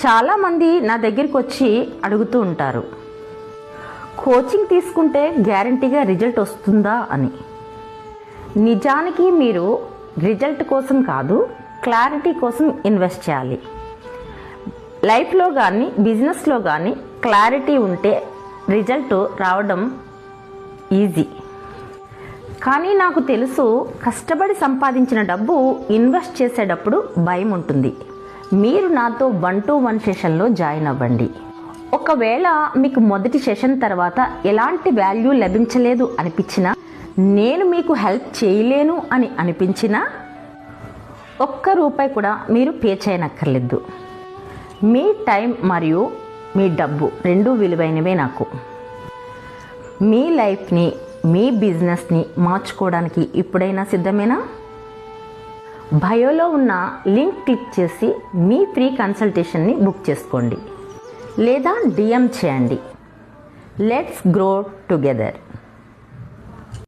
చాలామంది నా దగ్గరికి వచ్చి అడుగుతూ ఉంటారు, కోచింగ్ తీసుకుంటే గ్యారంటీగా రిజల్ట్ వస్తుందా అని. నిజానికి మీరు రిజల్ట్ కోసం కాదు, క్లారిటీ కోసం ఇన్వెస్ట్ చేయాలి. లైఫ్లో కానీ బిజినెస్లో కానీ క్లారిటీ ఉంటే రిజల్ట్ రావడం ఈజీ. కానీ నాకు తెలుసు, కష్టపడి సంపాదించిన డబ్బు ఇన్వెస్ట్ చేసేటప్పుడు భయం ఉంటుంది. మీరు నాతో 1-to-1 సెషన్లో జాయిన్ అవ్వండి. ఒకవేళ మీకు మొదటి సెషన్ తర్వాత ఎలాంటి వాల్యూ లభించలేదు అనిపించినా, నేను మీకు హెల్ప్ చేయలేను అని అనిపించినా, ₹1 కూడా మీరు పే చేయనక్కర్లేదు. మీ టైం మరియు మీ డబ్బు రెండూ విలువైనవే నాకు. మీ లైఫ్ని, మీ బిజినెస్ని మార్చుకోవడానికి ఇప్పుడైనా సిద్ధమేనా? బయోలో ఉన్న లింక్ క్లిక్ చేసి మీ ఫ్రీ కన్సల్టేషన్ని బుక్ చేసుకోండి లేదా DM చేయండి. Let's grow together.